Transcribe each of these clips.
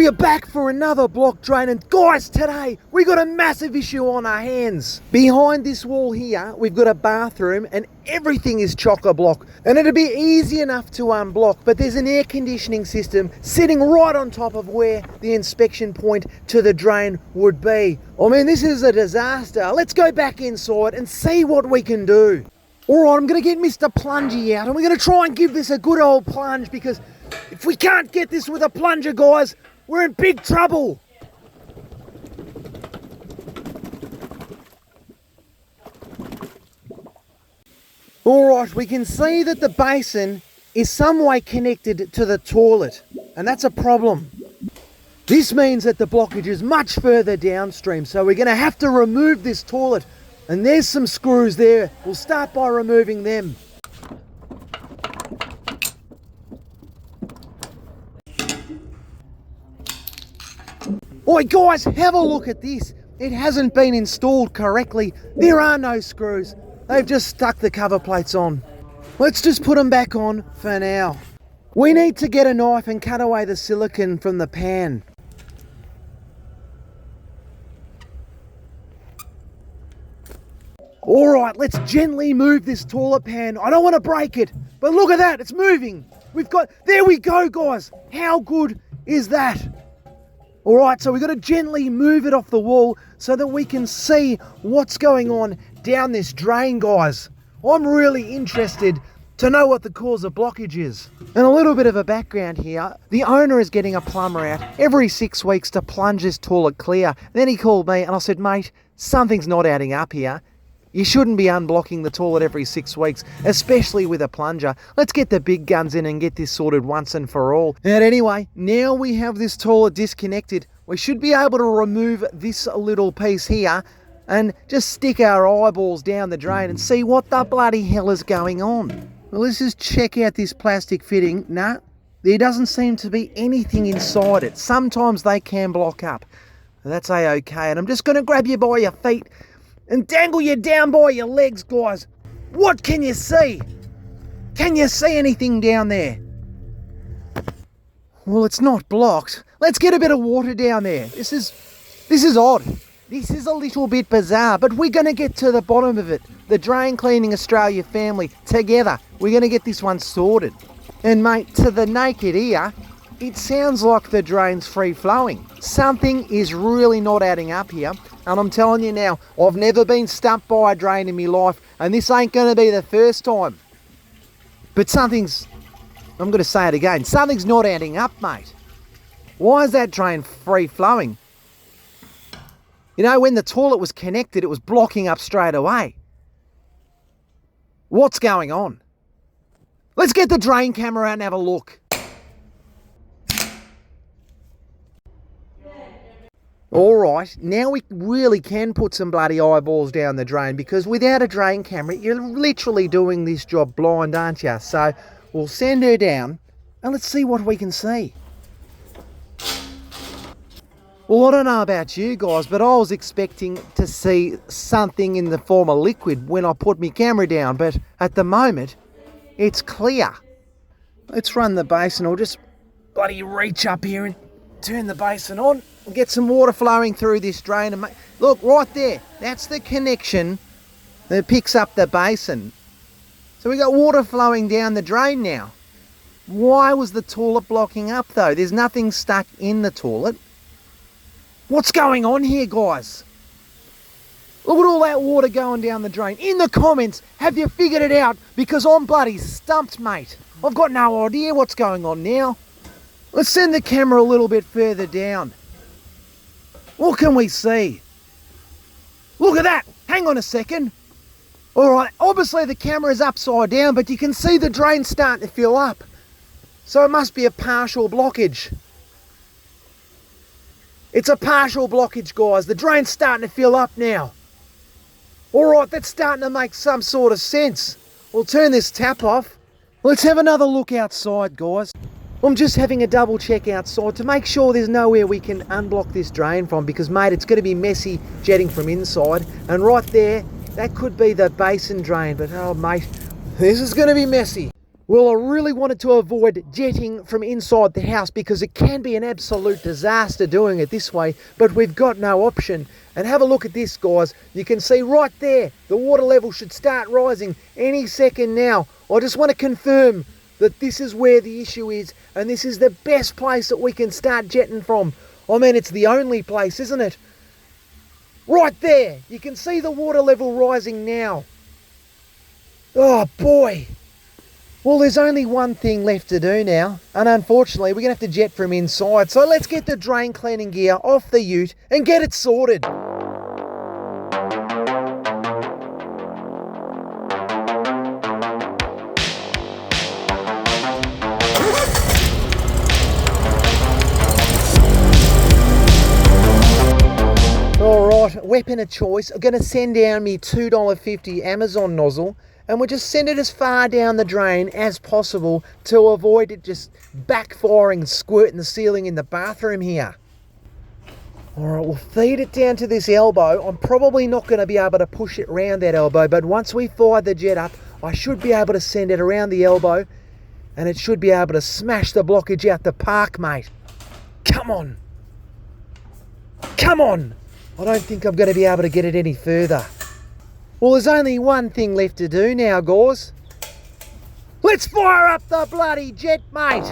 We are back for another block drain, and guys, today we got a massive issue on our hands. Behind this wall here, we've got a bathroom and everything is chock-a-block. And it'd be easy enough to unblock, but there's an air conditioning system sitting right on top of where the inspection point to the drain would be. I mean, this is a disaster. Let's go back inside and see what we can do. All right, I'm gonna get Mr. Plungy out and we're gonna try and give this a good old plunge, because if we can't get this with a plunger, guys, we're in big trouble. Alright, we can see that the basin is some way connected to the toilet, and that's a problem. This means that the blockage is much further downstream, so we're going to have to remove this toilet. And there's some screws there. We'll start by removing them. Oi guys, have a look at this. It hasn't been installed correctly. There are no screws. They've just stuck the cover plates on. Let's just put them back on for now. We need to get a knife and cut away the silicone from the pan. Alright, let's gently move this toilet pan. I don't want to break it, but look at that, it's moving. There we go guys. How good is that? Alright, so we've got to gently move it off the wall so that we can see what's going on down this drain, guys. I'm really interested to know what the cause of blockage is. And a little bit of a background here. The owner is getting a plumber out every 6 weeks to plunge this toilet clear. Then he called me and I said, mate, something's not adding up here. You shouldn't be unblocking the toilet every 6 weeks, especially with a plunger. Let's get the big guns in and get this sorted once and for all. And anyway, now we have this toilet disconnected, we should be able to remove this little piece here and just stick our eyeballs down the drain and see what the bloody hell is going on. Well, let's just check out this plastic fitting. Nah, there doesn't seem to be anything inside it. Sometimes they can block up. That's a-okay. And I'm just going to grab you by your feet and dangle you down by your legs, guys. What can you see? Can you see anything down there? Well, it's not blocked. Let's get a bit of water down there. This is odd. This is a little bit bizarre, but we're going to get to the bottom of it. The Drain Cleaning Australia family, together, we're going to get this one sorted. And mate, to the naked ear, it sounds like the drain's free flowing. Something is really not adding up here. And I'm telling you now, I've never been stumped by a drain in my life, and this ain't going to be the first time. But I'm going to say it again, something's not adding up, mate. Why is that drain free flowing? You know, when the toilet was connected, it was blocking up straight away. What's going on? Let's get the drain camera out and have a look. Alright, now we really can put some bloody eyeballs down the drain, because without a drain camera, you're literally doing this job blind, aren't you? So we'll send her down and let's see what we can see. Well, I don't know about you guys, but I was expecting to see something in the form of liquid when I put my camera down, but at the moment, it's clear. Let's run the basin, or just bloody reach up here and turn the basin on. We'll get some water flowing through this drain. And look, right there, that's the connection that picks up the basin. So we got water flowing down the drain now. Why was the toilet blocking up though? There's nothing stuck in the toilet. What's going on here, guys? Look at all that water going down the drain. In the comments, have you figured it out? Because I'm bloody stumped, mate. I've got no idea what's going on now. Let's send the camera a little bit further down. What can we see? Look at that! Hang on a second. Alright, obviously the camera is upside down, but you can see the drain starting to fill up. So it must be a partial blockage. It's a partial blockage, guys. The drain's starting to fill up now. Alright, that's starting to make some sort of sense. We'll turn this tap off. Let's have another look outside, guys. I'm just having a double check outside to make sure there's nowhere we can unblock this drain from, because mate, it's going to be messy jetting from inside. And right there, that could be the basin drain, but oh mate, this is going to be messy. Well, I really wanted to avoid jetting from inside the house because it can be an absolute disaster doing it this way, but we've got no option. And have a look at this, guys. You can see right there, the water level should start rising any second now. I just want to confirm that this is where the issue is, and this is the best place that we can start jetting from. I mean, it's the only place, isn't it? Right there, you can see the water level rising now. Oh boy. Well, there's only one thing left to do now, and unfortunately we're going to have to jet from inside. So let's get the drain cleaning gear off the ute and get it sorted. Alright, weapon of choice. I'm going to send down me $2.50 Amazon nozzle, and we'll just send it as far down the drain as possible to avoid it just backfiring and squirting the ceiling in the bathroom here. Alright, we'll feed it down to this elbow. I'm probably not going to be able to push it around that elbow, but once we fire the jet up, I should be able to send it around the elbow, and it should be able to smash the blockage out the park, mate. Come on. Come on. I don't think I'm going to be able to get it any further. Well, there's only one thing left to do now, guys. Let's fire up the bloody jet, mate.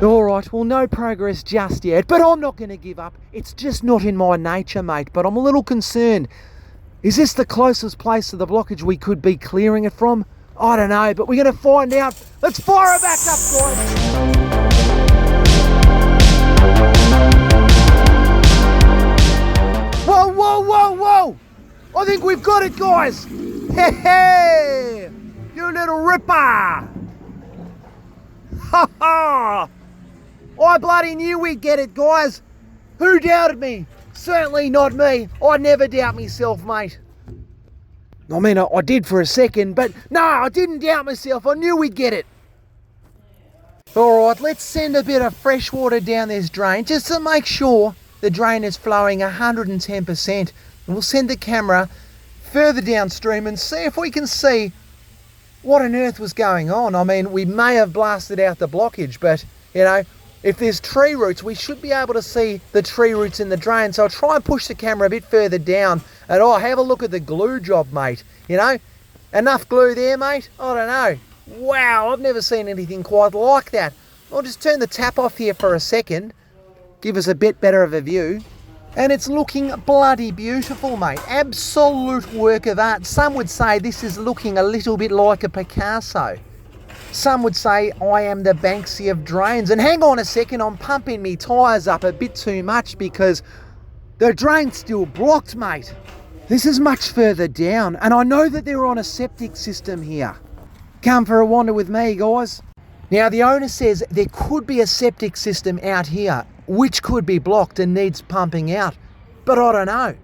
Alright, well, no progress just yet, but I'm not going to give up. It's just not in my nature, mate, but I'm a little concerned. Is this the closest place to the blockage we could be clearing it from? I don't know, but we're going to find out. Let's fire it back up, guys. Whoa, whoa, whoa, whoa! I think we've got it, guys. Hey, hey! You little ripper! Ha ha! I bloody knew we'd get it, guys. Who doubted me? Certainly not me. I never doubt myself, mate. I mean, I did for a second, but no, I didn't doubt myself. I knew we'd get it. All right, let's send a bit of fresh water down this drain just to make sure the drain is flowing 110%. And we'll send the camera further downstream and see if we can see what on earth was going on. I mean, we may have blasted out the blockage, but, you know, if there's tree roots, we should be able to see the tree roots in the drain. So I'll try and push the camera a bit further down. And have a look at the glue job, mate. You know, enough glue there, mate? I don't know. Wow, I've never seen anything quite like that. I'll just turn the tap off here for a second. Give us a bit better of a view. And it's looking bloody beautiful, mate. Absolute work of art. Some would say this is looking a little bit like a Picasso. Some would say I am the Banksy of drains. And hang on a second, I'm pumping me tyres up a bit too much because the drain's still blocked, mate. This is much further down, and I know that they're on a septic system here. Come for a wander with me, guys. Now, the owner says there could be a septic system out here, which could be blocked and needs pumping out, but I don't know.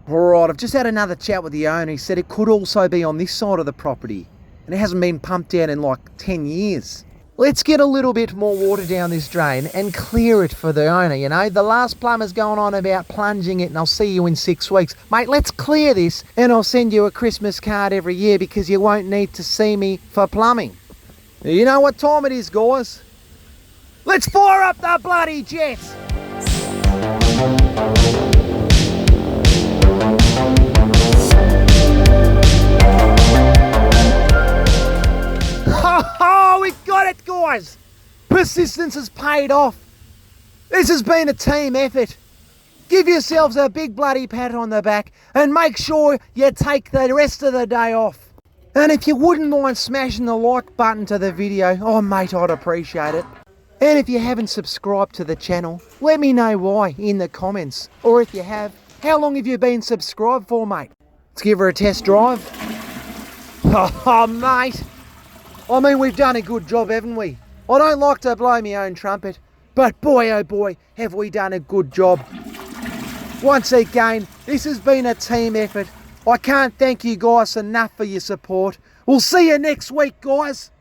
All right, I've just had another chat with the owner. He said it could also be on this side of the property, and it hasn't been pumped out in like 10 years. Let's get a little bit more water down this drain and clear it for the owner, you know. The last plumber's going on about plunging it and I'll see you in 6 weeks. Mate, let's clear this and I'll send you a Christmas card every year because you won't need to see me for plumbing. You know what time it is, guys? Let's fire up the bloody jet! Oh, we got it, guys! Persistence has paid off. This has been a team effort. Give yourselves a big bloody pat on the back and make sure you take the rest of the day off. And if you wouldn't mind smashing the like button to the video, oh mate, I'd appreciate it. And if you haven't subscribed to the channel, let me know why in the comments. Or if you have, how long have you been subscribed for, mate? Let's give her a test drive. Oh, mate. I mean, we've done a good job, haven't we? I don't like to blow my own trumpet, but boy, oh boy, have we done a good job. Once again, this has been a team effort. I can't thank you guys enough for your support. We'll see you next week, guys.